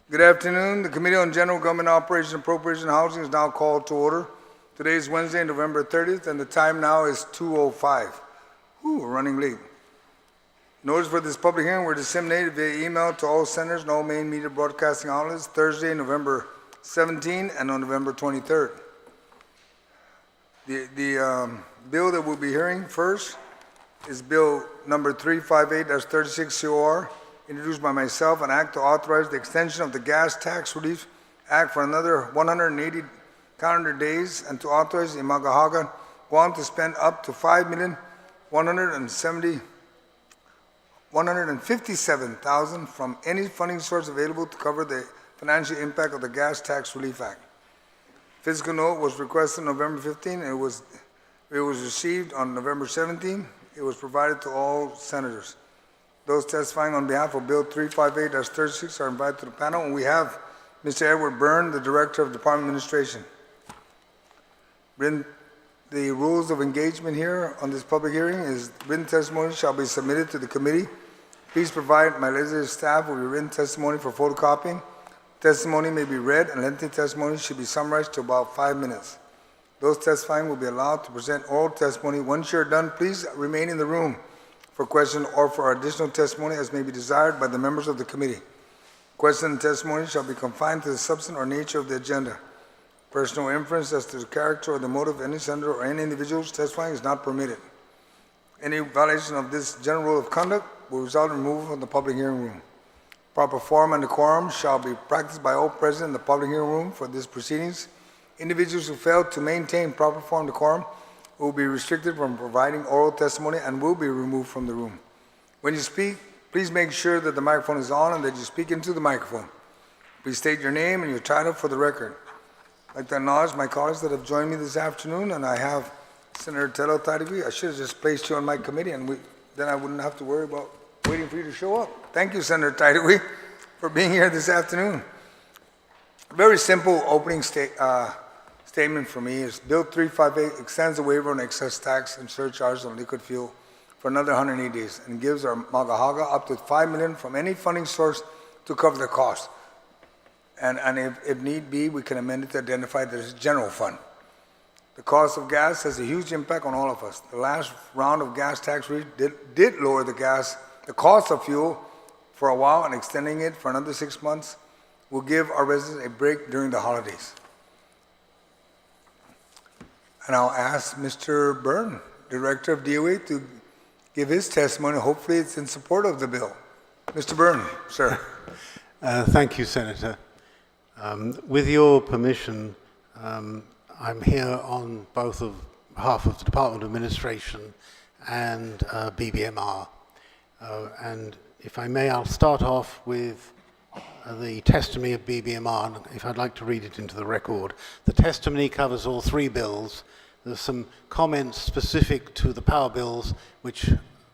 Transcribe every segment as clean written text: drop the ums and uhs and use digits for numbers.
Good afternoon. The Committee on General Government Operations, Appropriation, and Housing is now called to order. Today is Wednesday, November 30th, and the time now is 2:05. We're running late. Notice for this public hearing were disseminated via email to all senators and all main media broadcasting outlets Thursday, November 17 and on November 23rd. The bill that we'll be hearing first is Bill number 358-36 COR, introduced by myself, an act to authorize the extension of the Gas Tax Relief Act for another 180 calendar days and to authorize the MAGA'HÅGAN, Guam to spend up to $5,157,000 from any funding source available to cover the financial impact of the Gas Tax Relief Act. Fiscal note was requested November 15 and it was received on November 17. It was provided to all senators. Those testifying on behalf of Bill 358-36 are invited to the panel, and we have Mr. Edward Byrne, the Director of Department Administration. The rules of engagement here on this public hearing is written testimony shall be submitted to the committee. Please provide my legislative staff with your written testimony for photocopying. Testimony may be read, and lengthy testimony should be summarized to about 5 minutes. Those testifying will be allowed to present oral testimony. Once you're done, please remain in the room for question or for additional testimony as may be desired by the members of the committee. Question and testimony shall be confined to the substance or nature of the agenda. Personal inference as to the character or the motive of any senator or any individuals testifying is not permitted. Any violation of this general rule of conduct will result in removal from the public hearing room. Proper form and decorum shall be practiced by all present in the public hearing room for these proceedings. Individuals who fail to maintain proper form and decorum will be restricted from providing oral testimony and will be removed from the room. When you speak, please make sure that the microphone is on and that you speak into the microphone. Please state your name and your title for the record. I'd like to acknowledge my colleagues that have joined me this afternoon, and I have Senator TAOTAO-TA. I should have just placed you on my committee, and then I wouldn't have to worry about waiting for you to show up. Thank you, Senator TAOTAO, for being here this afternoon. A very simple opening statement for me is Bill 358 extends the waiver on excess tax and surcharges on liquid fuel for another 180 days and gives our MAGA'HÅGAN up to $5 million from any funding source to cover the cost. And if need be, we can amend it to identify that it's general fund. The cost of gas has a huge impact on all of us. The last round of gas tax relief did lower the cost of fuel for a while, and extending it for another 6 months will give our residents a break during the holidays. And I'll ask Mr. Byrne, Director of DOA, to give his testimony. Hopefully it's in support of the bill. Mr. Byrne, sir. Thank you, Senator. With your permission, I'm here on behalf of the Department of Administration and BBMR. And if I may, I'll start off with the testimony of BBMR, and if I'd like to read it into the record. The testimony covers all three bills. There's some comments specific to the power bills, which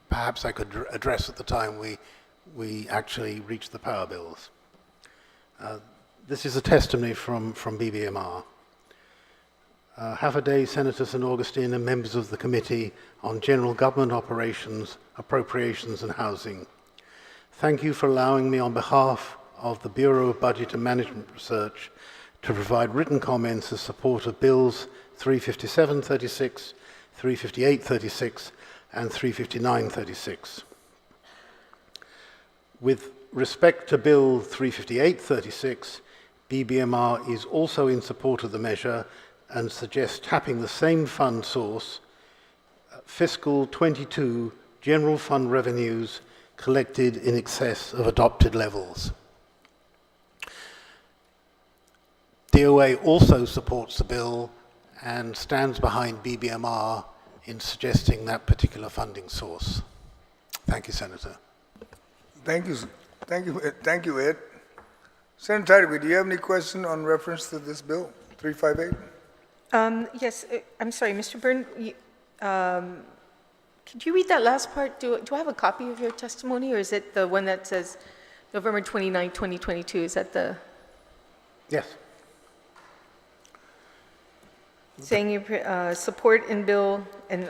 perhaps I could address at the time we actually reach the power bills. This is a testimony from BBMR. Have a day, Senator St. Augustine and members of the Committee on General Government Operations, Appropriations and Housing. Thank you for allowing me on behalf of the Bureau of Budget and Management Research to provide written comments in support of Bills 357-36, 358-36, and 359-36. With respect to Bill 358-36, BBMR is also in support of the measure and suggests tapping the same fund source, fiscal 22 general fund revenues collected in excess of adopted levels. DOA also supports the bill and stands behind BBMR in suggesting that particular funding source. Thank you, Senator. Thank you. Thank you, Ed. Senator TAOTAO, do you have any question on reference to this bill, 358? Yes, I'm sorry, Mr. Byrne, could you read that last part? Do I have a copy of your testimony, or is it the one that says November 29, 2022? Is that the? Yes. Saying you support in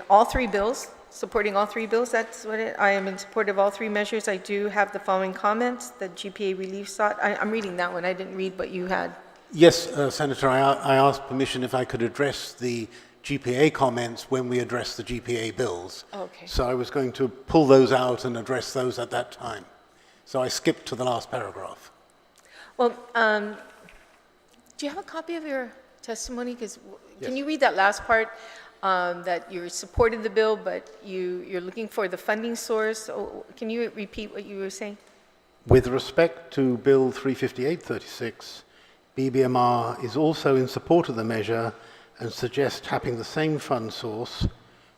all three bills, supporting all three bills, that's what I am in support of all three measures. I do have the following comments. The GPA relief sought, I'm reading that one. I didn't read what you had. Yes, Senator, I asked permission if I could address the GPA comments when we address the GPA bills. Okay. So I was going to pull those out and address those at that time. So I skipped to the last paragraph. Well, do you have a copy of your testimony? Because can Yes. you read that last part, that you supported the bill, but you're looking for the funding source? Oh, can you repeat what you were saying? With respect to Bill 35836, BBMR is also in support of the measure and suggests tapping the same fund source,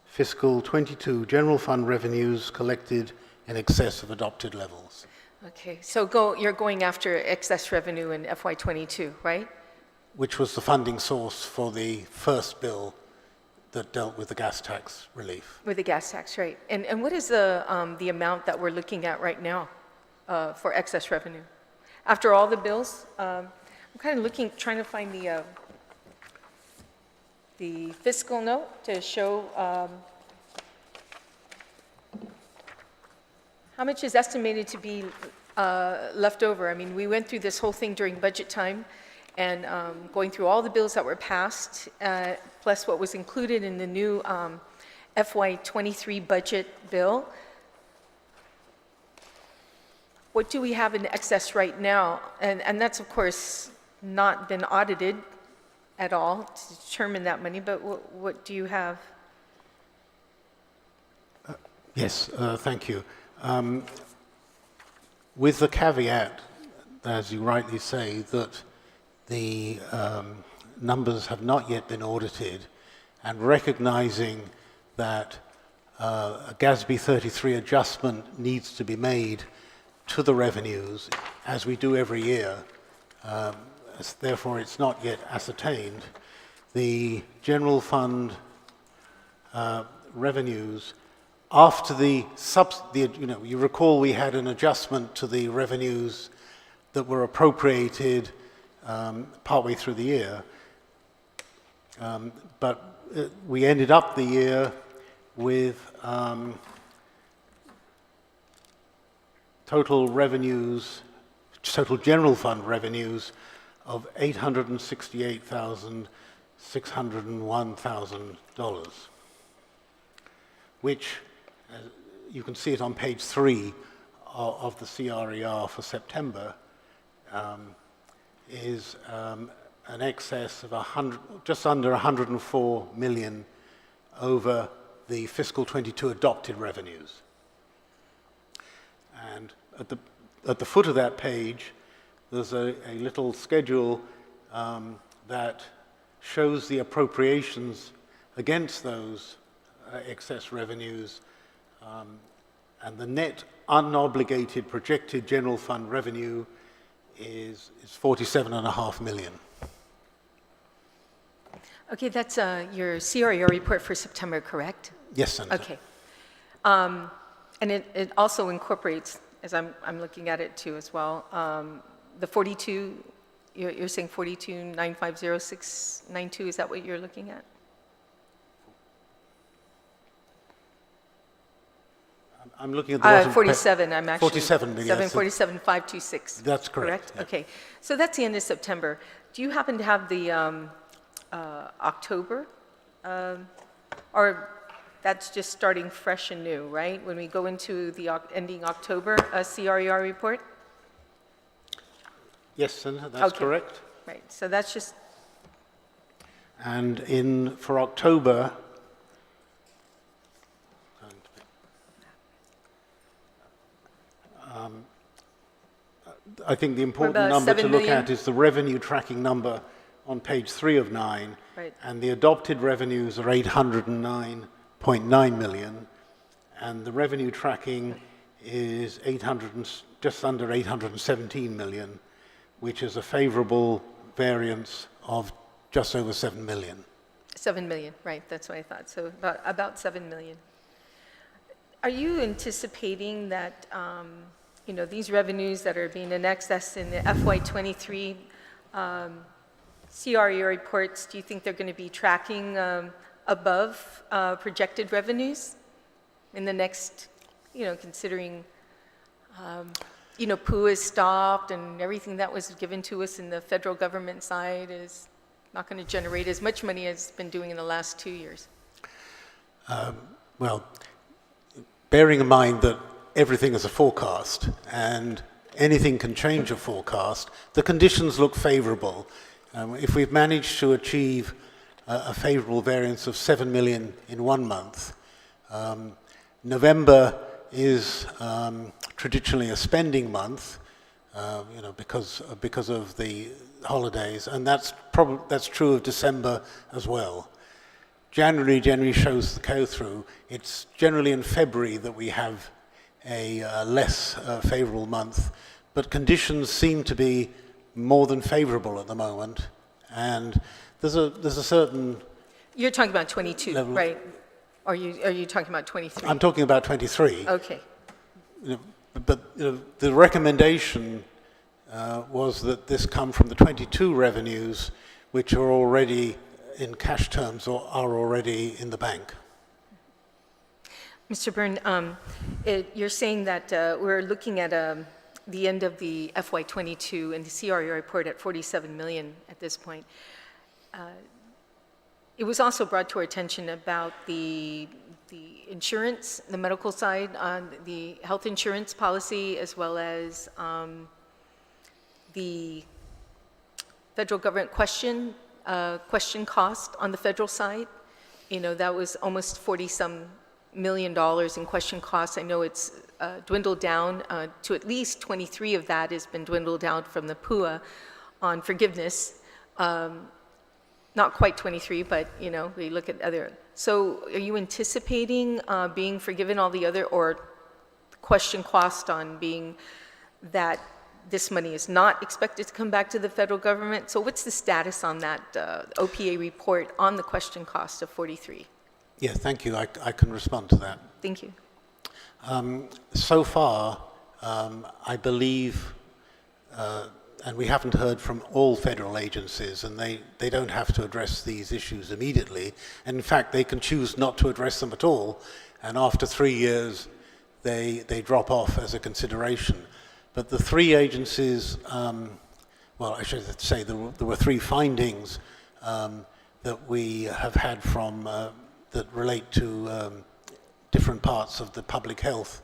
fiscal 22 general fund revenues collected in excess of adopted levels. Okay, so you're going after excess revenue in FY22, right? Which was the funding source for the first bill that dealt with the gas tax relief. With the gas tax, right. And what is the amount that we're looking at right now for excess revenue? After all the bills, I'm kind of trying to find the fiscal note to show how much is estimated to be left over. I mean, we went through this whole thing during budget time, and going through all the bills that were passed, plus what was included in the new FY23 budget bill. What do we have in excess right now? And that's, of course, not been audited at all to determine that money, but what do you have? Yes, thank you. With the caveat, as you rightly say, that the numbers have not yet been audited, and recognizing that a GASB 33 adjustment needs to be made to the revenues, as we do every year, therefore it's not yet ascertained. The general fund revenues, after you recall we had an adjustment to the revenues that were appropriated partway through the year, but we ended up the year with total general fund revenues of $868,601,000, which you can see it on page 3 of the CRER for September, is an excess of just under 104 million over the fiscal 22 adopted revenues. And at the foot of that page, there's a little schedule that shows the appropriations against those excess revenues, and the net unobligated projected general fund revenue is 47.5 million. Okay, that's your CRER report for September, correct? Yes, Senator. Okay. And it also incorporates, as I'm looking at it too as well, the 42, you're saying 42,950,692, is that what you're looking at? I'm looking at the bottom. 47, I'm actually. 47 million. 747,526. That's correct. Correct? Okay. So that's the end of September. Do you happen to have the October? Or that's just starting fresh and new, right? When we go into the ending October CRER report? Yes, Senator, that's Okay. correct. Right. So that's just, And for October, I think the important about number to 7 look million? at is the revenue tracking number on page 3 of 9. Right. And the adopted revenues are 809.9 million, and the revenue tracking is just under 817 million, which is a favorable variance of just over 7 million. 7 million, right, that's what I thought. So about 7 million. Are you anticipating that, these revenues that are being in excess in the FY23 CRER reports, do you think they're going to be tracking above projected revenues? in the next, considering, PUA is stopped and everything that was given to us in the federal government side is not going to generate as much money as it's been doing in the last 2 years? Well, bearing in mind that everything is a forecast and anything can change a forecast, the conditions look favorable. If we've managed to achieve a favorable variance of 7 million in 1 month, November is traditionally a spending month, because of the holidays, and that's true of December as well. January generally shows the go-through. It's generally in February that we have a less favorable month, but conditions seem to be more than favorable at the moment, and there's a certain... You're talking about 22, level, right? Are you talking about 23? I'm talking about 23. Okay. But the recommendation was that this come from the 22 revenues, which are already in cash terms or are already in the bank. Mr. Byrne, you're saying that we're looking at the end of the FY22 and the CRE report at 47 million at this point. It was also brought to our attention about the insurance, the medical side, the health insurance policy, as well as the federal government question cost on the federal side. That was almost 40-some million dollars in question costs. I know it's dwindled down to at least 23 of that has been dwindled down from the PUA on forgiveness. Not quite 23, but we look at other. So are you anticipating being forgiven all the other, or question cost on being that this money is not expected to come back to the federal government? So what's the status on that OPA report on the question cost of 43? Yes, thank you. I can respond to that. Thank you. So far, I believe, and we haven't heard from all federal agencies, and they don't have to address these issues immediately. And in fact, they can choose not to address them at all, and after 3 years, they drop off as a consideration. But the 3 agencies, well, I should say there were 3 findings that we have had from, that relate to different parts of the public health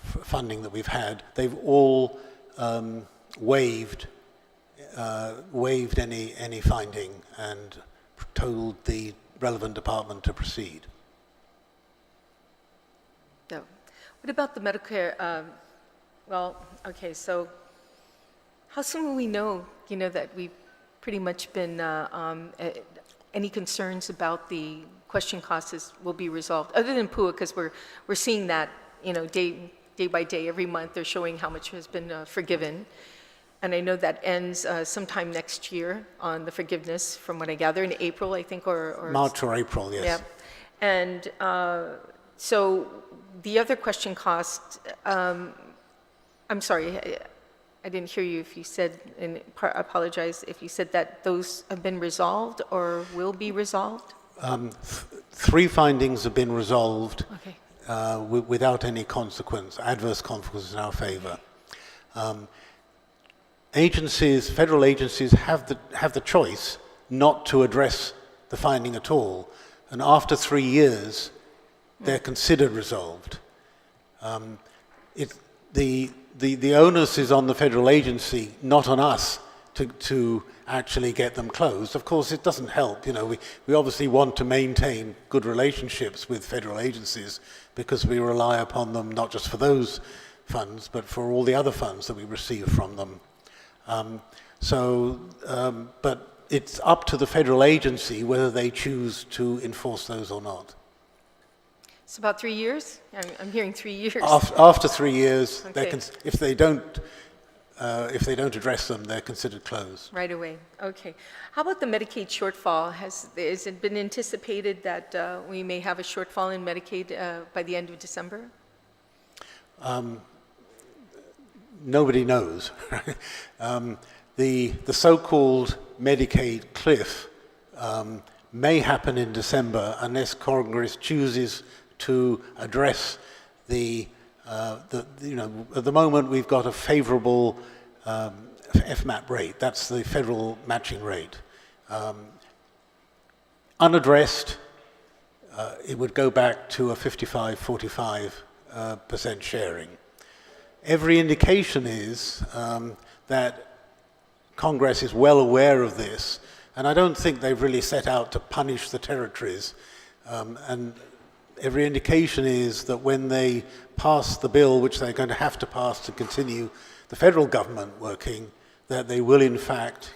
funding that we've had. They've all waived any finding and told the relevant department to proceed. No. What about the Medicare? Well, okay, so how soon will we know, that we've pretty much been, any concerns about the question costs will be resolved, other than PUA, because we're seeing that, day by day, every month, they're showing how much has been forgiven. And I know that ends sometime next year on the forgiveness, from what I gather, in April, I think, or March or April, yes. Yeah. And so the other question cost, I'm sorry, I didn't hear you if you said, and I apologize if you said that those have been resolved or will be resolved? 3 findings have been resolved. Okay. Without any consequence, adverse consequences in our favor. Agencies, federal agencies have the choice not to address the finding at all, and after 3 years, they're considered resolved. The onus is on the federal agency, not on us, to actually get them closed. Of course, it doesn't help. We obviously want to maintain good relationships with federal agencies because we rely upon them not just for those funds, but for all the other funds that we receive from them. But it's up to the federal agency whether they choose to enforce those or not. It's about 3 years? I'm hearing 3 years. After 3 years, Okay. if they don't address them, they're considered closed. Right away, okay. How about the Medicaid shortfall? Has it been anticipated that we may have a shortfall in Medicaid by the end of December? Nobody knows. The so-called Medicaid cliff may happen in December unless Congress chooses to address you know, at the moment we've got a favorable FMAP rate. That's the federal matching rate. Unaddressed, it would go back to a 55-45% sharing. Every indication is that Congress is well aware of this, and I don't think they've really set out to punish the territories. And every indication is that when they pass the bill, which they're going to have to pass to continue the federal government working, that they will in fact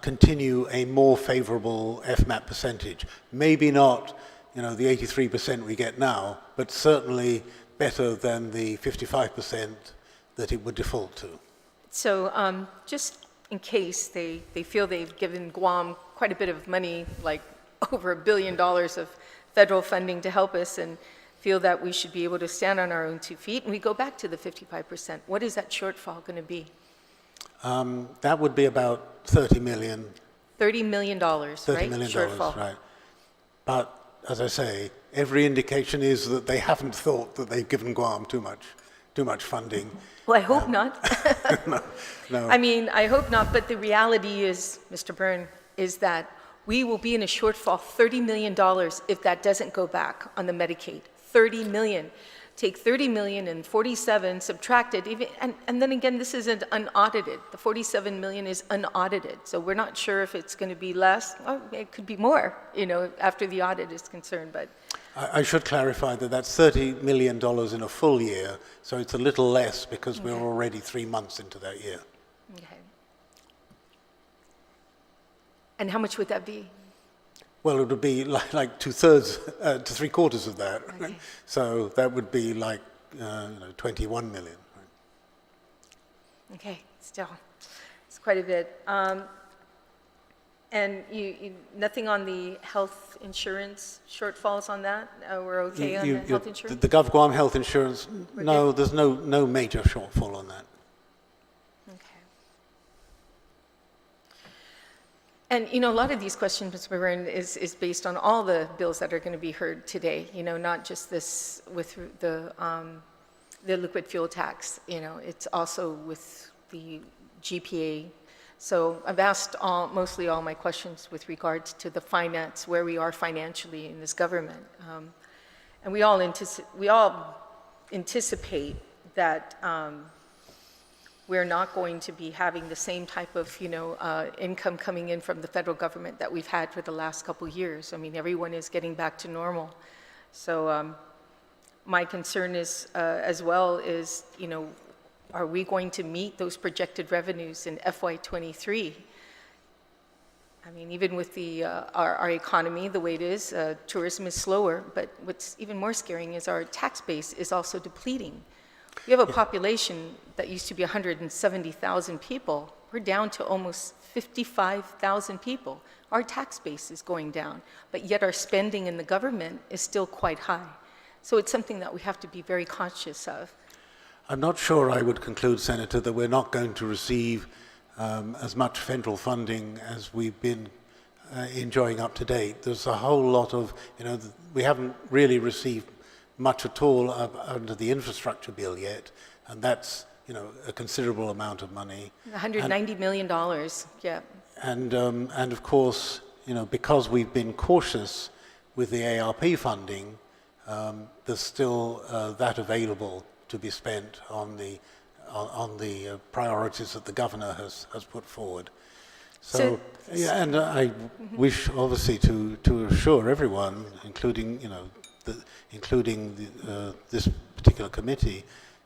continue a more favorable FMAP percentage. Maybe not, you know, the 83% we get now, but certainly better than the 55% that it would default to. So just in case they feel they've given Guam quite a bit of money, like over $1 billion of federal funding to help us, and feel that we should be able to stand on our own 2 feet, and we go back to the 55%, what is that shortfall going to be? That would be about $30 million. $30 million, right? $30 million, Shortfall. right. But as I say, every indication is that they haven't thought that they've given Guam too much funding. Well, I hope not. No. I mean, I hope not, but the reality is, Mr. Byrne, is that we will be in a shortfall $30 million if that doesn't go back on the Medicaid. 30 million. Take 30 million and 47, subtract it, even, and then again, this isn't unaudited. The 47 million is unaudited, so we're not sure if it's going to be less. Oh, it could be more, you know, after the audit is concerned, but. I should clarify that that's $30 million in a full year, so it's a little less because we're already 3 months into that year. Okay. And how much would that be? Well, it would be like 2/3 to 3/4 of that. Okay. So that would be like 21 million. Okay, still, it's quite a bit. And nothing on the health insurance shortfalls on that? We're okay on the health insurance? The Gov Guam health insurance, We're no, good? there's no major shortfall on that. Okay. And, you know, a lot of these questions, Mr. Byrne, is based on all the bills that are going to be heard today, you know, not just this with the liquid fuel tax, you know, it's also with the GPA. So I've asked mostly all my questions with regards to the finance, where we are financially in this government. And we all anticipate that we're not going to be having the same type of, you know, income coming in from the federal government that we've had for the last couple of years. I mean, everyone is getting back to normal. So my concern is, as well, is, you know, are we going to meet those projected revenues in FY23? I mean, even with the, our economy the way it is, tourism is slower, but what's even more scaring is our tax base is also depleting. We have a population that used to be 170,000 people. We're down to almost 55,000 people. Our tax base is going down, but yet our spending in the government is still quite high. So it's something that we have to be very conscious of. I'm not sure I would conclude, Senator, that we're not going to receive as much federal funding as we've been enjoying up to date. There's a whole lot of, you know, we haven't really received much at all under the infrastructure bill yet, and that's, you know, a considerable amount of money. $190 million, yeah. And of course, you know, because we've been cautious with the ARP funding, there's still that available to be spent on the priorities that the governor has put forward. So yeah, and I wish obviously to assure everyone, including, you know, this particular committee,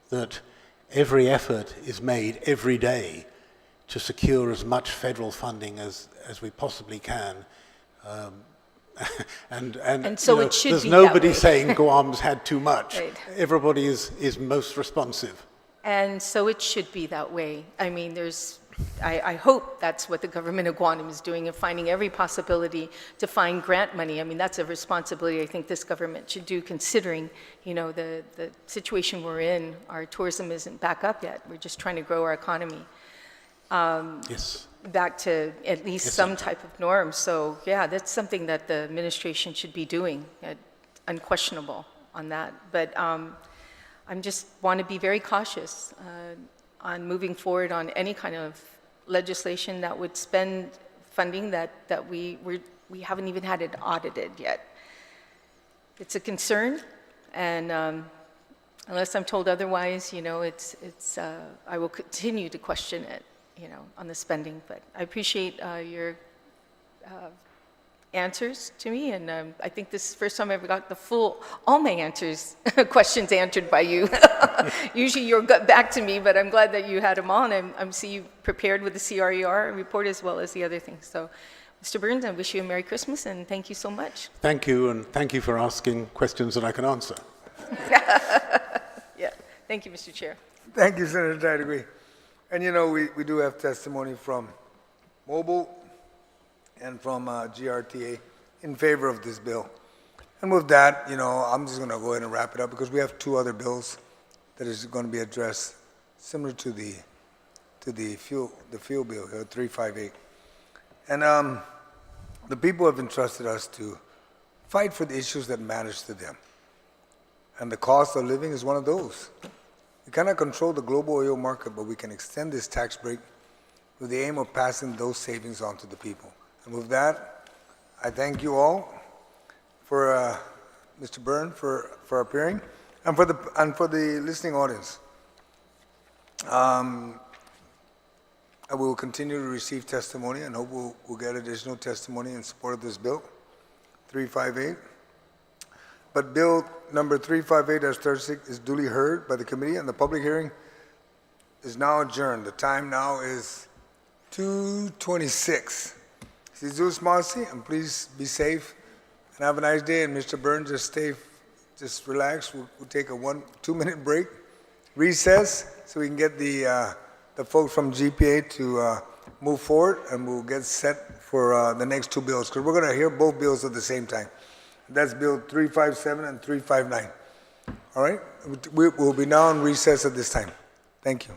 that every effort is made every day to secure as much federal funding as we possibly can. And so you know, it should there's be nobody that way. saying Guam's had too much. Right. Everybody is most responsive. And so it should be that way. I mean, I hope that's what the government of Guam is doing, and finding every possibility to find grant money. I mean, that's a responsibility I think this government should do, considering, you know, the situation we're in. Our tourism isn't back up yet. We're just trying to grow our economy. Yes. back to at least Yes, some Senator. type of norm. So yeah, that's something that the administration should be doing, unquestionable on that. But I'm just want to be very cautious on moving forward on any kind of legislation that would spend funding that we haven't even had it audited yet. It's a concern, and unless I'm told otherwise, you know, I will continue to question it, you know, on the spending. But I appreciate your answers to me, and I think this is the first time I ever got all my answers, questions answered by you. Usually you'll get back to me, but I'm glad that you had them all, and I see you prepared with the CRER report as well as the other things. So, Mr. Burns, I wish you a Merry Christmas, and thank you so much. Thank you, and thank you for asking questions that I can answer. Yeah, thank you, Mr. Chair. Thank you, Senator Tiedegree. And you know, we do have testimony from Mobile and from GRTA in favor of this bill. And with that, you know, I'm just going to go ahead and wrap it up because we have two other bills that is going to be addressed similar to the fuel bill here, 358. And the people have entrusted us to fight for the issues that matters to them. And the cost of living is one of those. We cannot control the global oil market, but we can extend this tax break with the aim of passing those savings on to the people. And with that, I thank you all for Mr. Byrne for appearing, and for the listening audience. I will continue to receive testimony and hope we'll get additional testimony in support of this bill, 358. But bill number 358-36 is duly heard by the committee, and the public hearing is now adjourned. The time now is 2:26. Si Zeus Masi, and please be safe and have a nice day. And Mr. Burns, just relax. We'll take a 2-minute break, recess, so we can get the folks from GPA to move forward, and we'll get set for the next two bills, because we're going to hear both bills at the same time. That's Bill 357 and 359. All right? We'll be now in recess at this time. Thank you.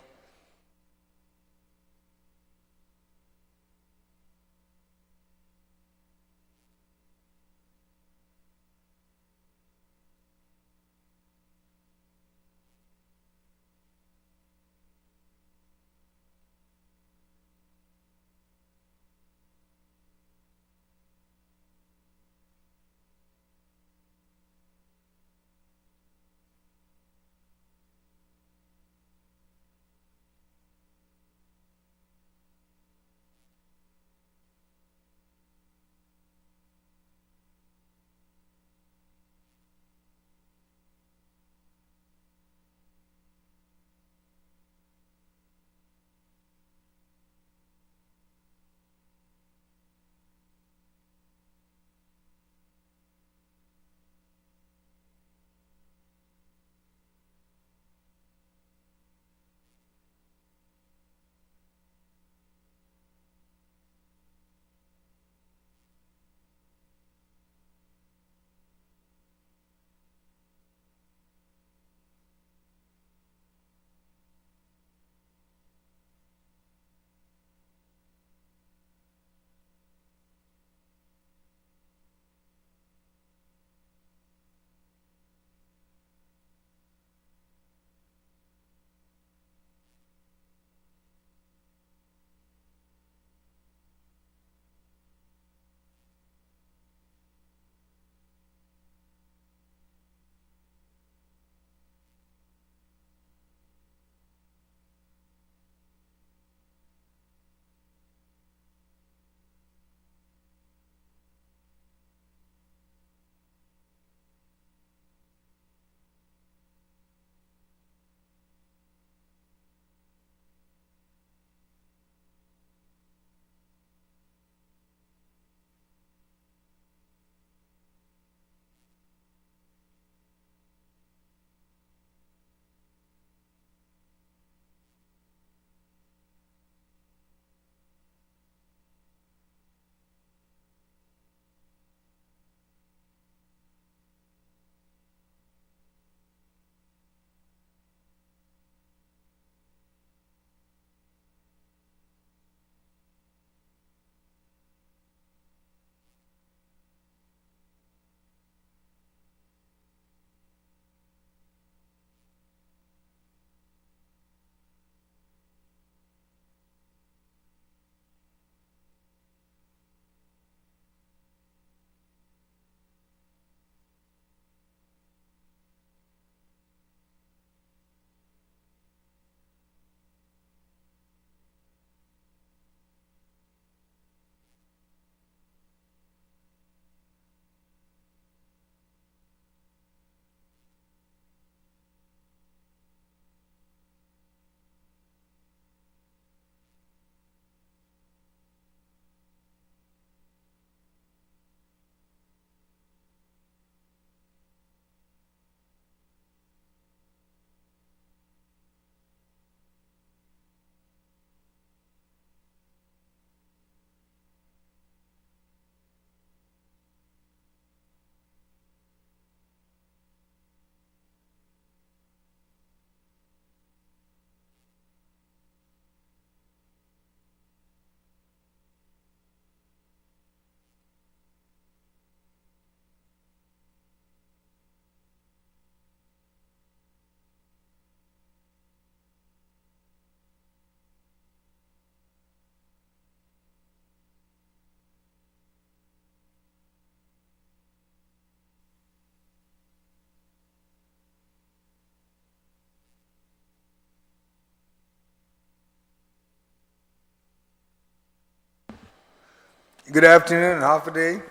Good afternoon and half a day.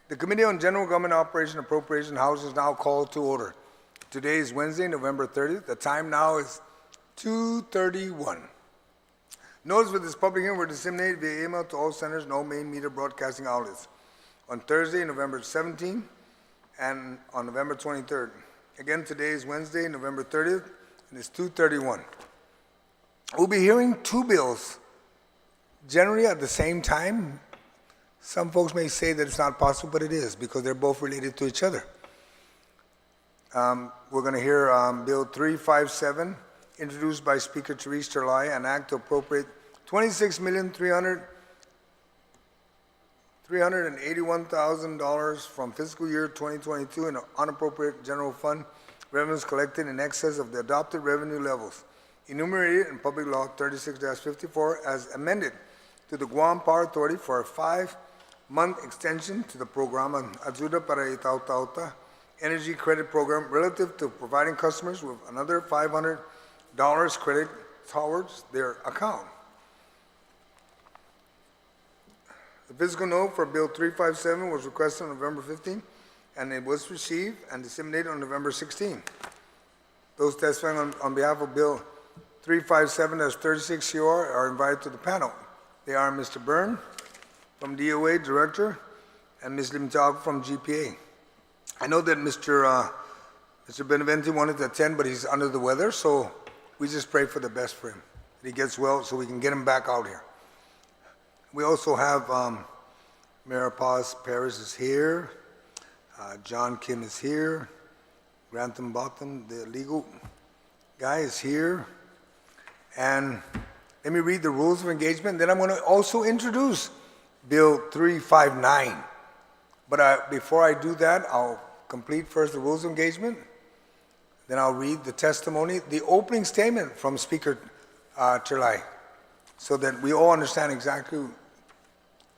The Committee on General Government Operation and Appropriation House is now called to order. Today is Wednesday, November 30th. The time now is 2:31. Notice for this public hearing were disseminated via email to all senators and all main media broadcasting outlets on Thursday, November 17th, and on November 23rd. Again, today is Wednesday, November 30th, and it's 2:31. We'll be hearing two bills generally at the same time. Some folks may say that it's not possible, but it is because they're both related to each other. We're going to hear Bill 357, introduced by Speaker Therese, Terlaje, an act to appropriate $26,381,000 from fiscal year 2022 in unappropriated general fund revenues collected in excess of the adopted revenue levels, enumerated in Public Law 36-54 as amended to the Guam Power Authority for a 5-month extension to the PRUGRAMAN AYUDA para TAOTAO-TA Energy Credit Program relative to providing customers with another $500 credit towards their account. The fiscal note for Bill 357 was requested on November 15, and it was received and disseminated on November 16. Those testifying on behalf of Bill 357 as 36 CR are invited to the panel. They are Mr. Byrne from DOA Director and Ms. Limtiago from GPA. I know that Mr. Beneventi wanted to attend, but he's under the weather, so we just pray for the best for him, that he gets well so we can get him back out here. We also have Mayor Paz Perez is here, John Kim is here, Grantham Bottom, the legal guy, is here. And let me read the rules of engagement. Then I'm going to also introduce Bill 359. But before I do that, I'll complete first the rules of engagement. Then I'll read the testimony, the opening statement from Speaker Terlaje, so that we all understand exactly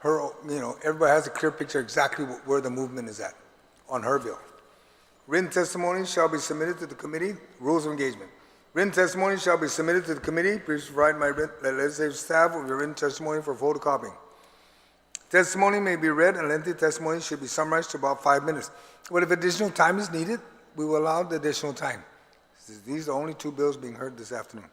everybody has a clear picture exactly where the movement is at on her bill. Written testimony shall be submitted to the committee. Rules of engagement. Written testimony shall be submitted to the committee. Please provide my legislative staff with your written testimony for photocopying. Testimony may be read, and lengthy testimony should be summarized to about 5 minutes. But if additional time is needed, we will allow the additional time. These are the only two bills being heard this afternoon.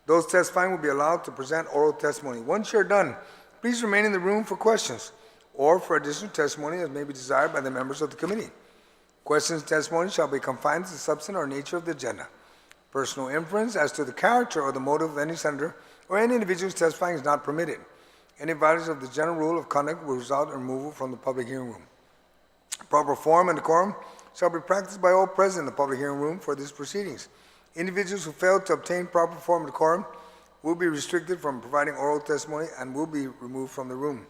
Those testifying will be allowed to present oral testimony. Once you're done, please remain in the room for questions or for additional testimony as may be desired by the members of the committee. Questions and testimony shall be confined to the substance or nature of the agenda. Personal inference as to the character or the motive of any senator or any individual testifying is not permitted. Any violation of the general rule of conduct will result in removal from the public hearing room. Proper form and decorum shall be practiced by all present in the public hearing room for these proceedings. Individuals who fail to obtain proper form and decorum will be restricted from providing oral testimony and will be removed from the room.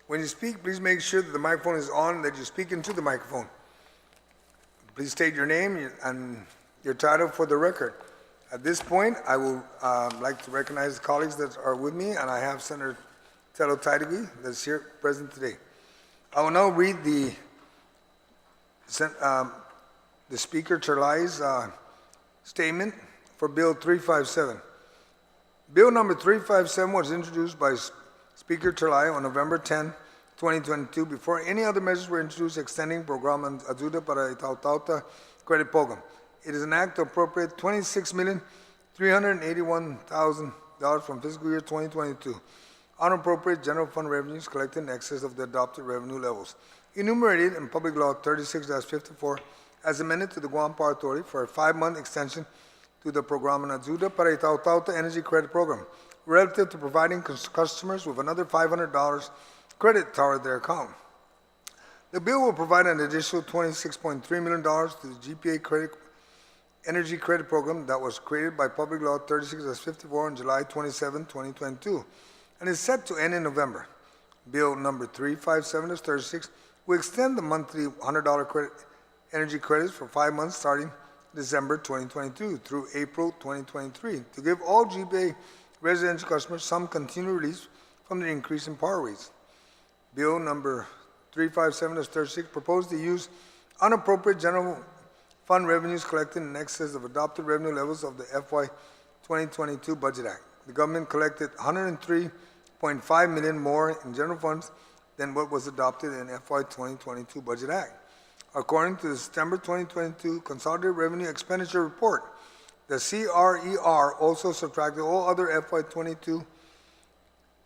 When you speak, please make sure that the microphone is on and that you speak into the microphone. Please state your name and your title for the record. At this point, I will like to recognize the colleagues that are with me, and I have Senator TAOTAO-TA that's here present today. I will now read the Speaker Terlaje's statement for Bill 357. Bill number 357 was introduced by Speaker Terlaje on November 10, 2022, before any other measures were introduced extending PRUGRAMAN AYUDA para TAOTAO-TA credit program. It is an act to appropriate $26,381,000 from fiscal year 2022 unappropriated general fund revenues collected in excess of the adopted revenue levels, enumerated in Public Law 36-54 as amended to the Guam Power Authority for a 5-month extension to the PRUGRAMAN AYUDA para TAOTAO-TA Energy Credit Program, relative to providing customers with another $500 credit toward their account. The bill will provide an additional $26.3 million to the GPA Energy Credit Program that was created by Public Law 36-54 on July 27, 2022, and is set to end in November. Bill number 357-36 will extend the monthly $100 energy credits for 5 months starting December 2022 through April 2023 to give all GPA residential customers some continued relief from the increase in power rates. Bill number 357-36 proposed to use unappropriated general fund revenues collected in excess of adopted revenue levels of the FY 2022 Budget Act. The government collected $103.5 million more in general funds than what was adopted in FY 2022 Budget Act. According to the September 2022 Consolidated Revenue Expenditure Report, the CRER also subtracted all other FY 22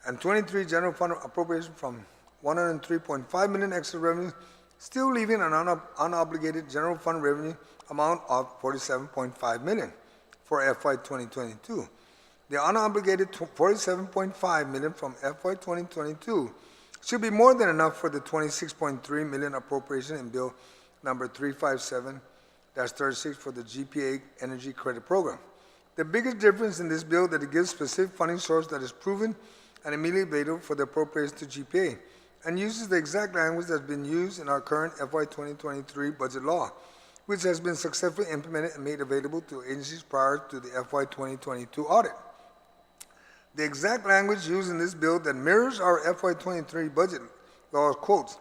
and 23 general fund appropriation from 103.5 million extra revenue, still leaving an unobligated general fund revenue amount of 47.5 million for FY 2022. The unobligated 47.5 million from FY 2022 should be more than enough for the 26.3 million appropriation in Bill number 357-36 for the GPA Energy Credit Program. The biggest difference in this bill that it gives specific funding source that is proven and immediately available for the appropriation to GPA, and uses the exact language that has been used in our current FY 2023 budget law, which has been successfully implemented and made available to agencies prior to the FY 2022 audit. The exact language used in this bill that mirrors our FY 23 budget law quotes,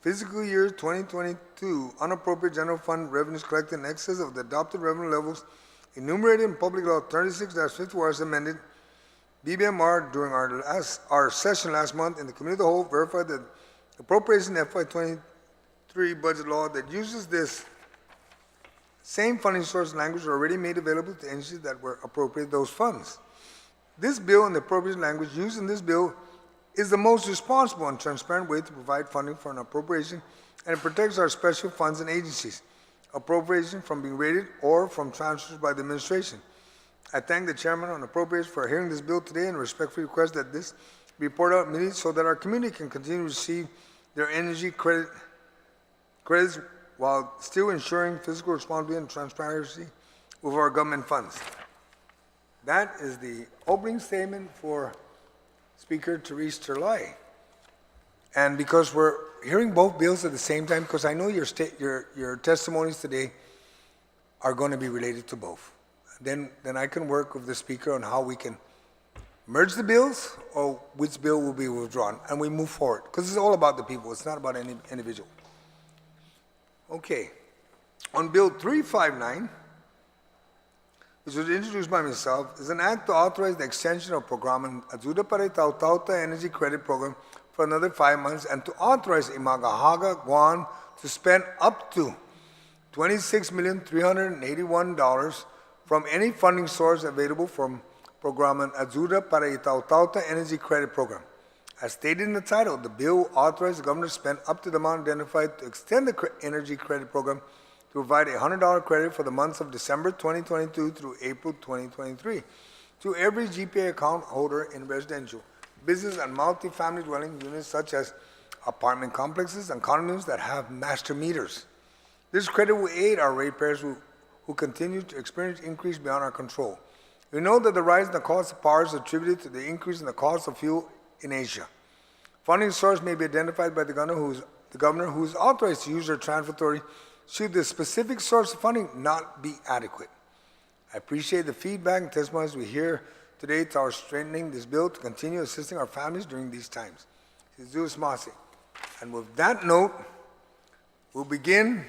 fiscal year 2022 unappropriated general fund revenues collected in excess of the adopted revenue levels enumerated in Public Law 36-54 as amended. BBMR, during our session last month in the Committee of the Whole, verified that appropriation FY 23 budget law that uses this same funding source language are already made available to agencies that were appropriated those funds. This bill and the appropriation language used in this bill is the most responsible and transparent way to provide funding for an appropriation, and it protects our special funds and agencies, appropriation from being raided or from transfers by the administration. I thank the Chairman on Appropriations for hearing this bill today and respectfully request that this be reported out immediately so that our community can continue to receive their energy credits while still ensuring fiscal responsibility and transparency with our government funds. That is the opening statement for Speaker Therese Terlaje. And because we're hearing both bills at the same time, because I know your testimonies today are going to be related to both. Then I can work with the Speaker on how we can merge the bills or which bill will be withdrawn, and we move forward. Because it's all about the people. It's not about any individual. Okay. On Bill 359, which was introduced by myself, is an act to authorize the extension of PRUGRAMAN AYUDA para TAOTAO-TA Energy Credit Program for another 5 months, and to authorize MAGA'HÅGAN Guam to spend up to $26,381 from any funding source available from PRUGRAMAN AYUDA para TAOTAO-TA Energy Credit Program. As stated in the title, the bill authorized the governor to spend up to the amount identified to extend the energy credit program to provide a $100 credit for the months of December 2022 through April 2023 to every GPA account holder in residential, business, and multi-family dwelling units such as apartment complexes and condominiums that have master meters. This credit will aid our ratepayers who continue to experience increase beyond our control. We know that the rise in the cost of power is attributed to the increase in the cost of fuel in Asia. Funding source may be identified by the governor who is authorized to use their transfer authority should the specific source of funding not be adequate. I appreciate the feedback and testimonies we hear today to our strengthening this bill to continue assisting our families during these times. And with that note, we'll begin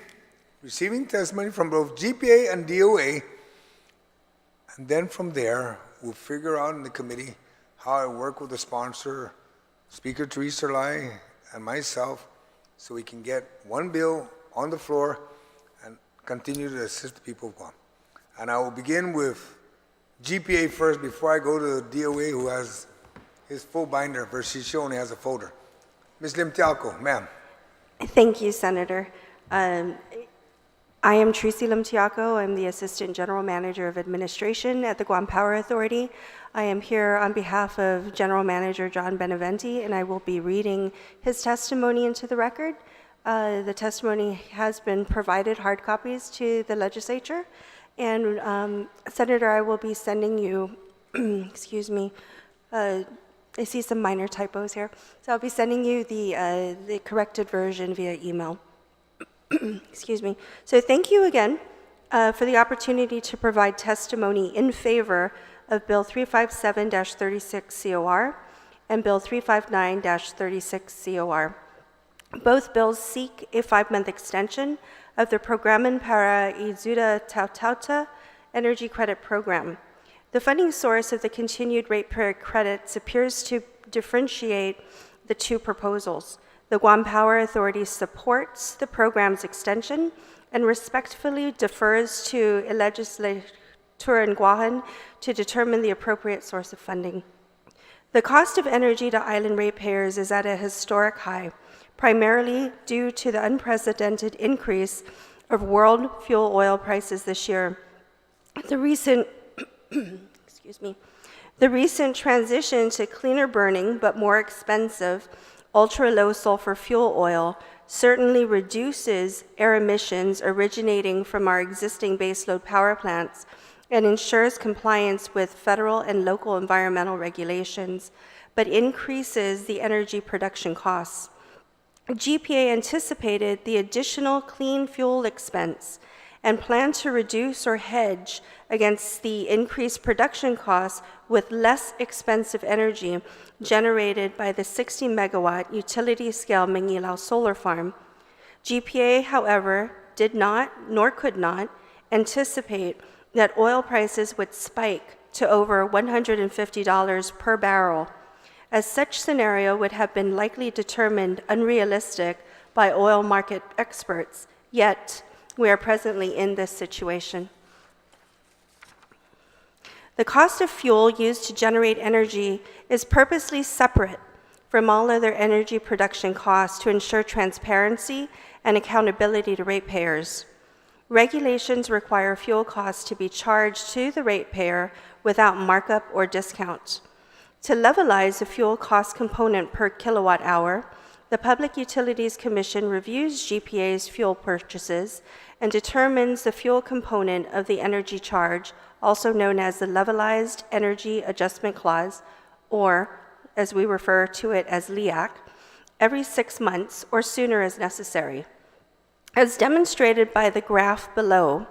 receiving testimony from both GPA and DOA, and then from there, we'll figure out in the committee how I work with the sponsor, Speaker Therese Terlaje, and myself, so we can get one bill on the floor and continue to assist the people of Guam. And I will begin with GPA first before I go to the DOA, who has his full binder versus she only has a folder. Ms. Limtialco, ma'am. Thank you, Senator. I am Tracy Limtiaco. I'm the Assistant General Manager of Administration at the Guam Power Authority. I am here on behalf of General Manager John Beneventi, and I will be reading his testimony into the record. The testimony has been provided hard copies to the legislature, and Senator, I will be sending you, excuse me, I see some minor typos here, so I'll be sending you the corrected version via email. Excuse me. So thank you again for the opportunity to provide testimony in favor of Bill 357-36 COR and Bill 359-36 COR. Both bills seek a 5-month extension of the PRUGRAMAN para TAOTAO-TA Energy Credit Program. The funding source of the continued ratepayer credits appears to differentiate the two proposals. The Guam Power Authority supports the program's extension and respectfully defers to a legislature in GUÅHAN to determine the appropriate source of funding. The cost of energy to island ratepayers is at a historic high, primarily due to the unprecedented increase of world fuel oil prices this year. The recent The recent transition to cleaner burning but more expensive ultra-low sulfur fuel oil certainly reduces air emissions originating from our existing baseload power plants and ensures compliance with federal and local environmental regulations, but increases the energy production costs. GPA anticipated the additional clean fuel expense and planned to reduce or hedge against the increased production costs with less expensive energy generated by the 60 megawatt utility-scale Mangilao solar farm. GPA, however, did not, nor could not, anticipate that oil prices would spike to over $150 per barrel, as such scenario would have been likely determined unrealistic by oil market experts, yet we are presently in this situation. The cost of fuel used to generate energy is purposely separate from all other energy production costs to ensure transparency and accountability to ratepayers. Regulations require fuel costs to be charged to the ratepayer without markup or discount. To levelize the fuel cost component per kilowatt hour, the Public Utilities Commission reviews GPA's fuel purchases and determines the fuel component of the energy charge, also known as the Levelized Energy Adjustment Clause, or as we refer to it as LEAC, every 6 months or sooner as necessary. As demonstrated by the graph below,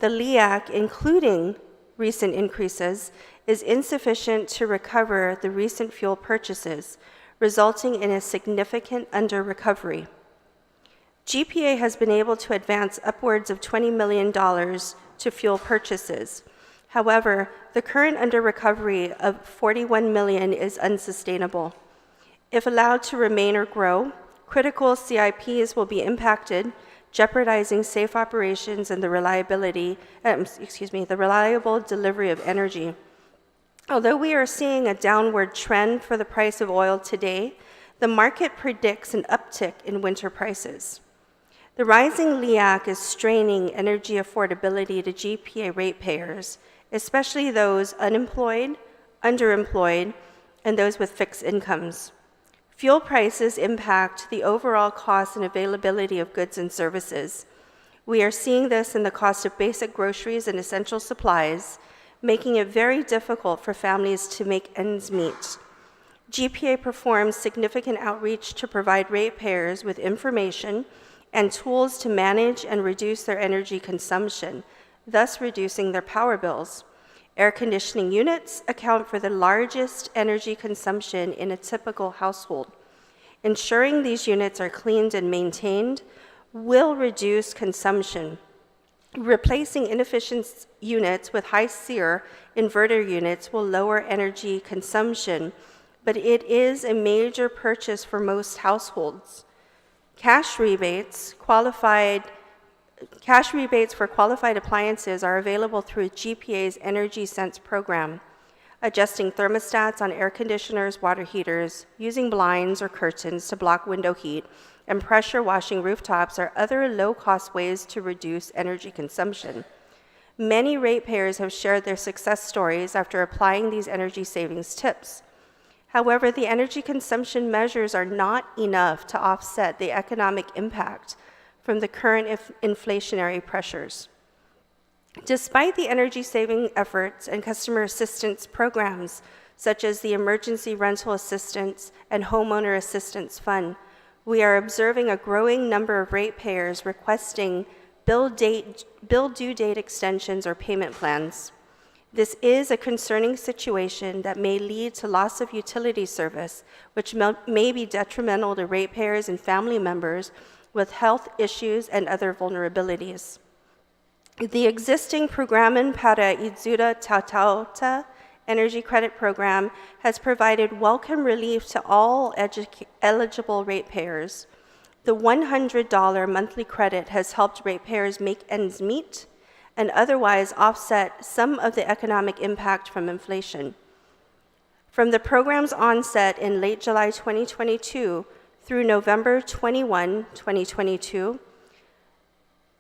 the LEAC, including recent increases, is insufficient to recover the recent fuel purchases, resulting in a significant under-recovery. GPA has been able to advance upwards of $20 million to fuel purchases. However, the current under-recovery of $41 million is unsustainable. If allowed to remain or grow, critical CIPs will be impacted, jeopardizing safe operations and the reliable delivery of energy. Although we are seeing a downward trend for the price of oil today, the market predicts an uptick in winter prices. The rising LEAC is straining energy affordability to GPA ratepayers, especially those unemployed, underemployed, and those with fixed incomes. Fuel prices impact the overall cost and availability of goods and services. We are seeing this in the cost of basic groceries and essential supplies, making it very difficult for families to make ends meet. GPA performs significant outreach to provide ratepayers with information and tools to manage and reduce their energy consumption, thus reducing their power bills. Air conditioning units account for the largest energy consumption in a typical household. Ensuring these units are cleaned and maintained will reduce consumption. Replacing inefficient units with high SEER inverter units will lower energy consumption, but it is a major purchase for most households. Cash rebates for qualified appliances are available through GPA's Energy Sense program. Adjusting thermostats on air conditioners, water heaters, using blinds or curtains to block window heat, and pressure washing rooftops are other low-cost ways to reduce energy consumption. Many ratepayers have shared their success stories after applying these energy savings tips. However, the energy consumption measures are not enough to offset the economic impact from the current inflationary pressures. Despite the energy-saving efforts and customer assistance programs, such as the Emergency Rental Assistance and Homeowner Assistance Fund, we are observing a growing number of ratepayers requesting bill due date extensions or payment plans. This is a concerning situation that may lead to loss of utility service, which may be detrimental to ratepayers and family members with health issues and other vulnerabilities. The existing PRUGRAMAN para AYUDA TAOTAO-TA Energy Credit Program has provided welcome relief to all eligible ratepayers. The $100 monthly credit has helped ratepayers make ends meet and otherwise offset some of the economic impact from inflation. From the program's onset in late July 2022 through November 21, 2022,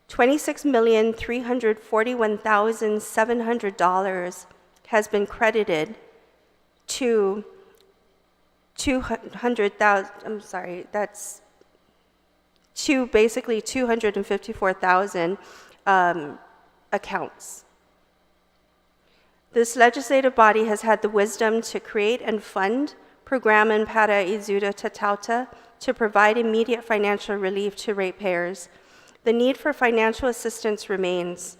$26,341,700 has been credited to 200,000, I'm sorry, that's to basically 254,000 accounts. This legislative body has had the wisdom to create and fund PRUGRAMAN para AYUDA TAOTAO-TA to provide immediate financial relief to ratepayers. The need for financial assistance remains.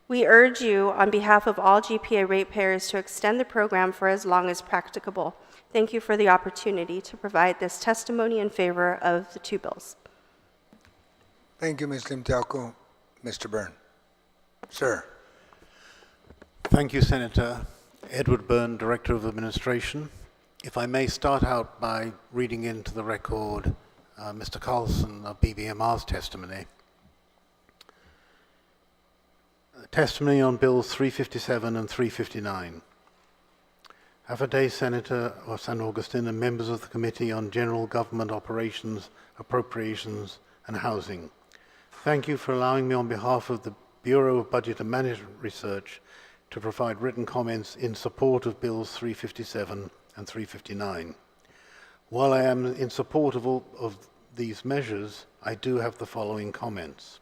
We urge you, on behalf of all GPA ratepayers, to extend the program for as long as practicable. Thank you for the opportunity to provide this testimony in favor of the two bills. Thank you, Ms. Lim Tialco. Mr. Byrne. Sir. Thank you, Senator. Edward Byrne, Director of Administration. If I may start out by reading into the record Mr. Carlson of BBMR's testimony. Testimony on Bills 357 and 359. Have a day, Senator of San Agustin and members of the Committee on General Government Operations, Appropriations and Housing. Thank you for allowing me on behalf of the Bureau of Budget and Management Research to provide written comments in support of Bills 357 and 359. While I am in support of all of these measures, I do have the following comments.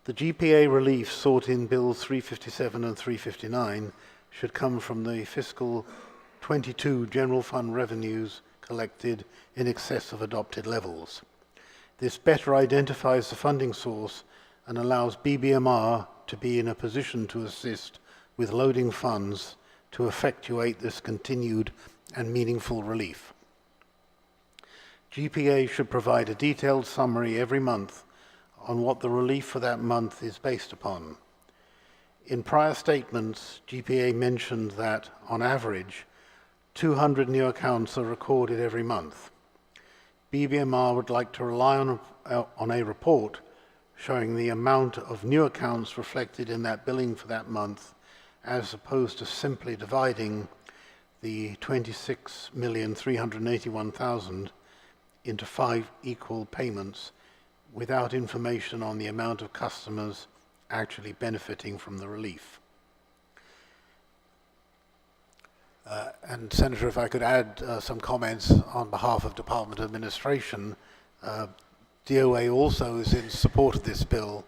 The GPA relief sought in Bills 357 and 359 should come from the fiscal 22 general fund revenues collected in excess of adopted levels. This better identifies the funding source and allows BBMR to be in a position to assist with loading funds to effectuate this continued and meaningful relief. GPA should provide a detailed summary every month on what the relief for that month is based upon. In prior statements, GPA mentioned that, on average, 200 new accounts are recorded every month. BBMR would like to rely on a report showing the amount of new accounts reflected in that billing for that month, as opposed to simply dividing the 26,381,000 into 5 equal payments without information on the amount of customers actually benefiting from the relief. And Senator, if I could add some comments on behalf of Department of Administration, DOA also is in support of this bill.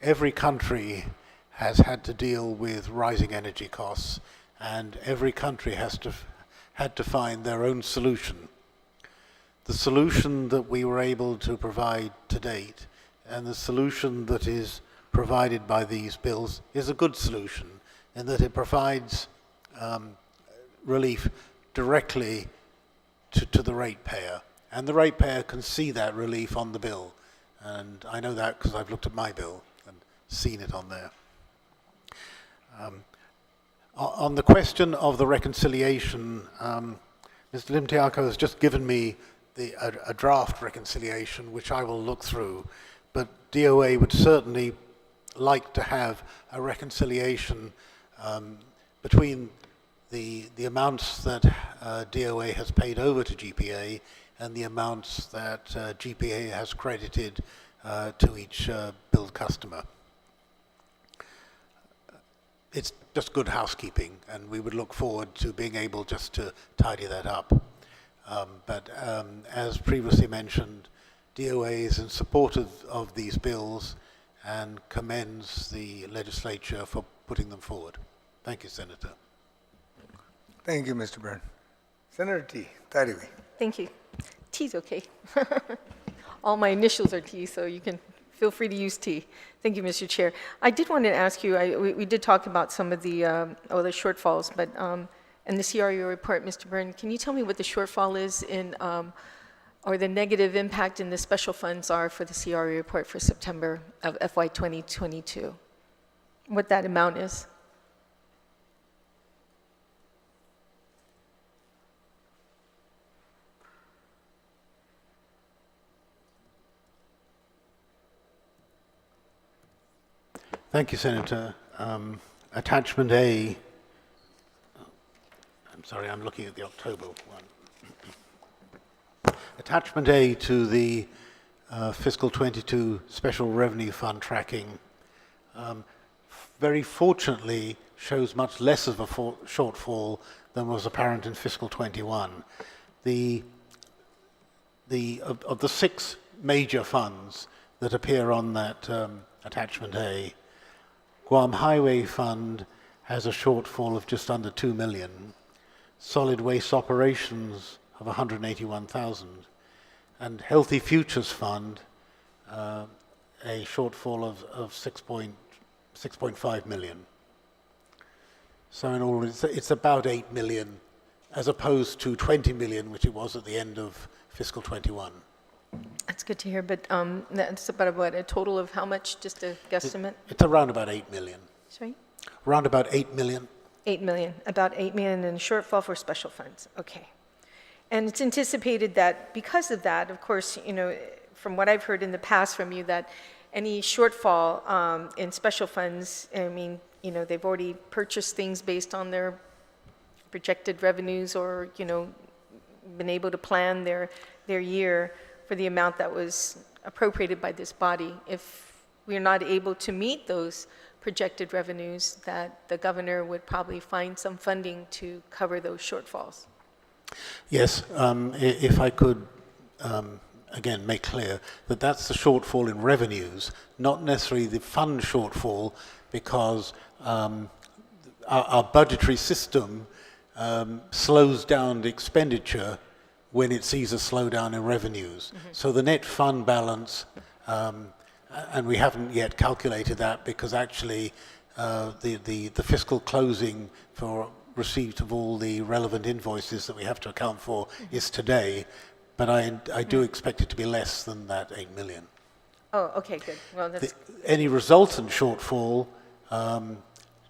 Every country has had to deal with rising energy costs, and every country had to find their own solution. The solution that we were able to provide to date and the solution that is provided by these bills is a good solution in that it provides relief directly to the ratepayer. And the ratepayer can see that relief on the bill. And I know that because I've looked at my bill and seen it on there. On the question of the reconciliation, Mr. Lim Tialco has just given me a draft reconciliation, which I will look through. But DOA would certainly like to have a reconciliation between the amounts that DOA has paid over to GPA and the amounts that GPA has credited to each billed customer. It's just good housekeeping, and we would look forward to being able just to tidy that up. But as previously mentioned, DOA is in support of these bills and commends the legislature for putting them forward. Thank you, Senator. Thank you, Mr. Byrne. Senator T. Tadiwi. Thank you. T's okay. All my initials are T, so you can feel free to use T. Thank you, Mr. Chair. I did want to ask you, we did talk about some of the shortfalls, but in the CRU report, Mr. Byrne, can you tell me what the shortfall is in, or the negative impact in the special funds are for the CRU report for September of FY 2022? What that amount is? Thank you, Senator. Attachment A, I'm sorry, I'm looking at the October one. Attachment A to the fiscal 22 Special Revenue Fund tracking very fortunately shows much less of a shortfall than was apparent in fiscal 21. Of the 6 major funds that appear on that attachment A, Guam Highway Fund has a shortfall of just under 2 million, Solid Waste Operations of 181,000, and Healthy Futures Fund a shortfall of 6.5 million. So in all, it's about 8 million, as opposed to 20 million, which it was at the end of fiscal 21. That's good to hear, but that's about what, a total of how much, just a guesstimate? It's around about 8 million. Sorry? Around about 8 million. 8 million, about 8 million in shortfall for special funds, okay. And it's anticipated that because of that, of course, you know, from what I've heard in the past from you, that any shortfall in special funds, I mean, you know, they've already purchased things based on their projected revenues or, you know, been able to plan their year for the amount that was appropriated by this body. If we're not able to meet those projected revenues, that the governor would probably find some funding to cover those shortfalls. Yes, if I could again make clear that that's the shortfall in revenues, not necessarily the fund shortfall, because our budgetary system slows down the expenditure when it sees a slowdown in revenues. Mm-hmm. So the net fund balance, and we haven't yet calculated that because actually the fiscal closing for receipt of all the relevant invoices that we have to account for is today, but I do expect it to be less than that 8 million. Oh, okay, good. Well, that's... Any resultant shortfall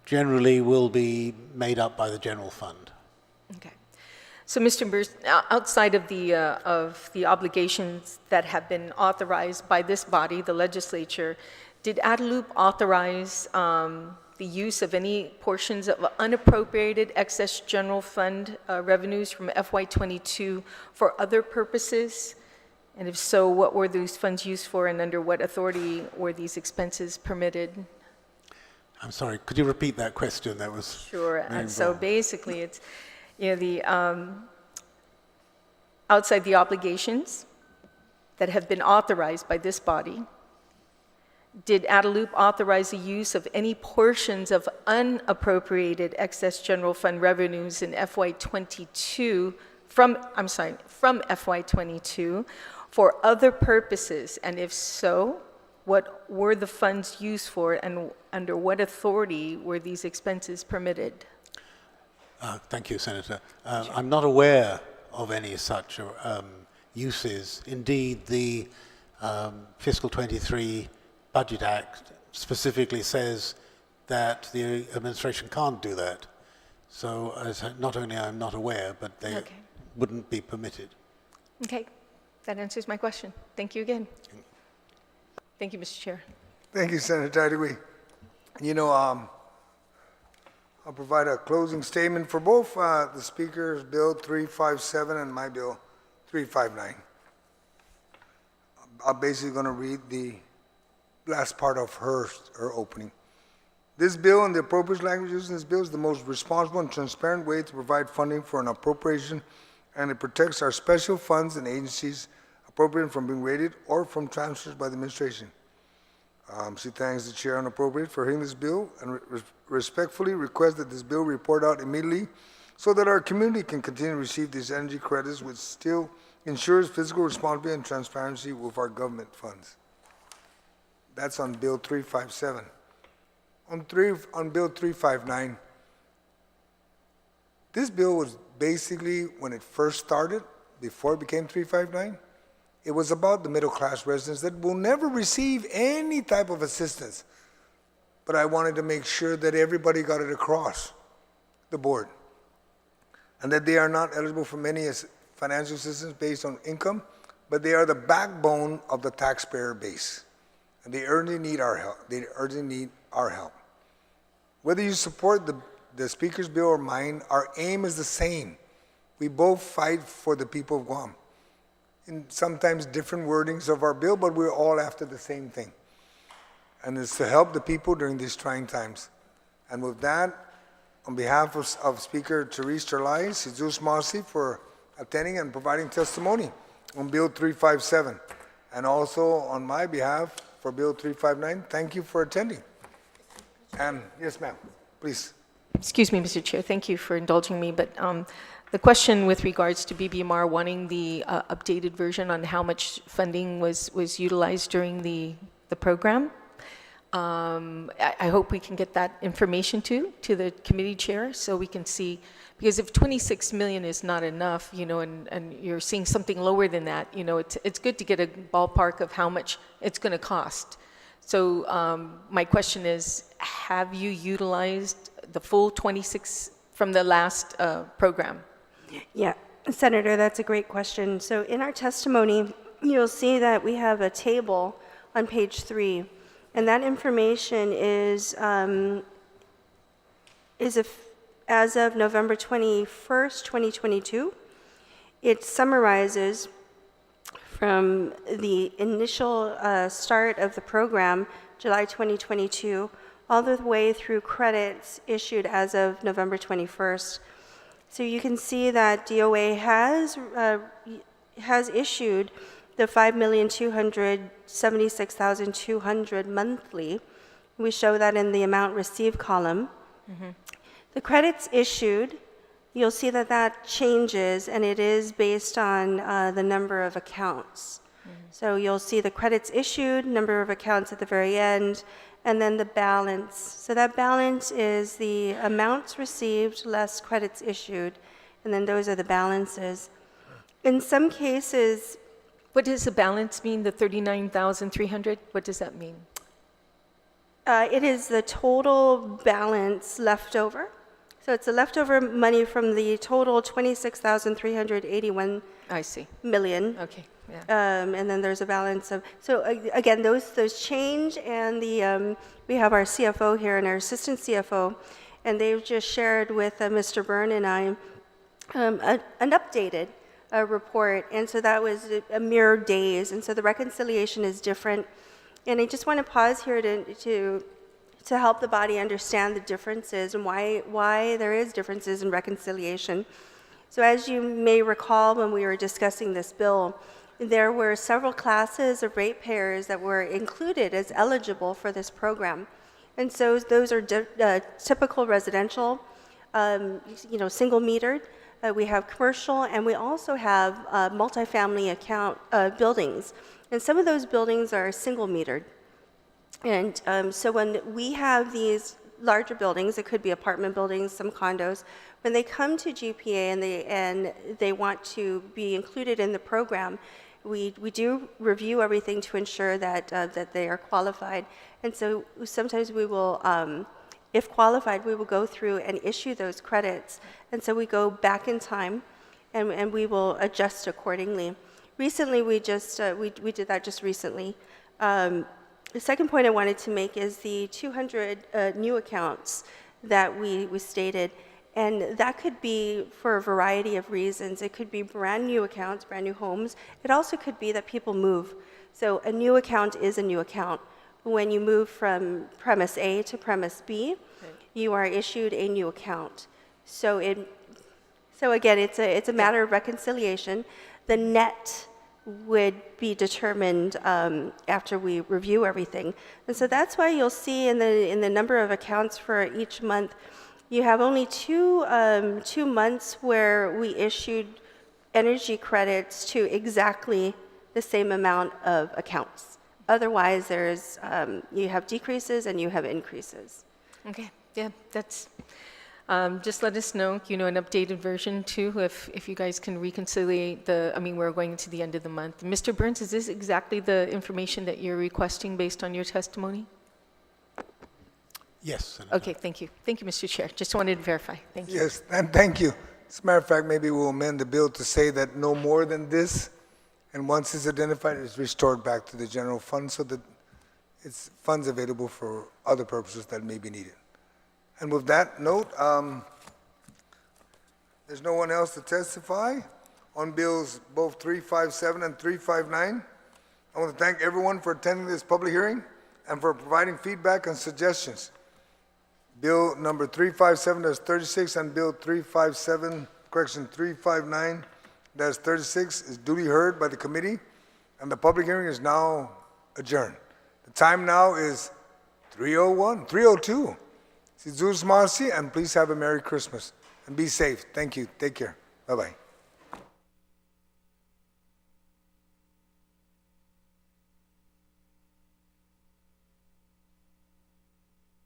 generally will be made up by the general fund. Okay. So, Mr. Burst, outside of the obligations that have been authorized by this body, the legislature, did ADALUP authorize the use of any portions of unappropriated excess general fund revenues from FY22 for other purposes? And if so, what were those funds used for, and under what authority were these expenses permitted? I'm sorry, could you repeat that question? That was sure. And so basically, it's, you know, the outside the obligations that have been authorized by this body, did ADALUP authorize the use of any portions of unappropriated excess general fund revenues in FY22 from FY22 for other purposes? And if so, what were the funds used for, and under what authority were these expenses permitted? Thank you, Senator. I'm not aware of any such uses. Indeed, the Fiscal 23 Budget Act specifically says that the administration can't do that. So not only I'm not aware, but they wouldn't be permitted. Okay, that answers my question. Thank you again. Thank you, Mr. Chair. Thank you, Senator Tadegui. You know, I'll provide a closing statement for both the Speaker's Bill 357 and my Bill 359. I'm basically going to read the last part of her opening. This bill and the appropriate language used in this bill is the most responsible and transparent way to provide funding for an appropriation, and it protects our special funds and agencies appropriated from being raided or from transfers by the administration. She thanks the Chair and Appropriate for hearing this bill and respectfully requests that this bill report out immediately so that our community can continue to receive these energy credits, which still ensures fiscal responsibility and transparency with our government funds. That's on Bill 357. On Bill 359, this bill was basically, when it first started, before it became 359, it was about the middle-class residents that will never receive any type of assistance. But I wanted to make sure that everybody got it across the board, and that they are not eligible for many financial assistance based on income, but they are the backbone of the taxpayer base. And they urgently need our help. They urgently need our help. Whether you support the speaker's bill or mine, our aim is the same. We both fight for the people of Guam. In sometimes different wordings of our bill, but we're all after the same thing. And it's to help the people during these trying times. And with that, on behalf of Speaker Therese Terlaje, Jesus Marcy for attending and providing testimony on Bill 357. And also on my behalf for Bill 359, thank you for attending. And yes, ma'am, please. Excuse me, Mr. Chair, thank you for indulging me, but the question with regards to BBMR wanting the updated version on how much funding was utilized during the program, I hope we can get that information to the committee chair so we can see, because if 26 million is not enough, and you're seeing something lower than that, it's good to get a ballpark of how much it's going to cost. So my question is, have you utilized the full 26 from the last program? Yeah, Senator, that's a great question. So in our testimony, you'll see that we have a table on page 3, and that information is as of November 21st, 2022. It summarizes from the initial start of the program, July 2022, all the way through credits issued as of November 21st. So you can see that DOA has issued the $5,276,200 monthly. We show that in the amount received column. Mm-hmm. The credits issued, you'll see that that changes, and it is based on the number of accounts. Mm-hmm. So you'll see the credits issued, number of accounts at the very end, and then the balance. So that balance is the amounts received less credits issued, and then those are the balances. In some cases, what does the balance mean, the 39,300? What does that mean? It is the total balance left over. So it's the leftover money from the total 26,381 I see. million. Okay. Yeah. And then there's a balance of, so again, those change, and we have our CFO here and our assistant CFO, and they've just shared with Mr. Byrne and I an updated report, and so that was a mere days, and so the reconciliation is different. And I just want to pause here to help the body understand the differences and why there is differences in reconciliation. So as you may recall, when we were discussing this bill, there were several classes of ratepayers that were included as eligible for this program. And so those are typical residential, single metered. We have commercial, and we also have multifamily account buildings. And some of those buildings are single metered. And so when we have these larger buildings, it could be apartment buildings, some condos, when they come to GPA and they want to be included in the program, we do review everything to ensure that they are qualified. And so sometimes we will, if qualified, we will go through and issue those credits. And so we go back in time, and we will adjust accordingly. Recently, we did that just recently. The second point I wanted to make is the 200 new accounts that we stated. And that could be for a variety of reasons. It could be brand new accounts, brand new homes. It also could be that people move. So a new account is a new account. When you move from premise A to premise B, okay, you are issued a new account. So again, it's a matter of reconciliation. The net would be determined after we review everything. And so that's why you'll see in the number of accounts for each month, you have only two months where we issued energy credits to exactly the same amount of accounts. Otherwise, you have decreases and you have increases. Okay, yeah, that's, just let us know, an updated version too, if you guys can reconciliate we're going to the end of the month. Mr. Burns, is this exactly the information that you're requesting based on your testimony? Yes, Senator. Okay, thank you. Thank you, Mr. Chair. Just wanted to verify. Thank you. Yes, and thank you. As a matter of fact, maybe we'll amend the bill to say that no more than this, and once it's identified, it's restored back to the general fund so that it's funds available for other purposes that may be needed. And with that note, there's no one else to testify on bills both 357 and 359. I want to thank everyone for attending this public hearing and for providing feedback and suggestions. Bill number 357, that's 36, and Bill 359, that's 36, is duly heard by the committee, and the public hearing is now adjourned. The time now is 3:02. Si Zeus Marcy, and please have a Merry Christmas. And be safe. Thank you. Take care. Bye-bye.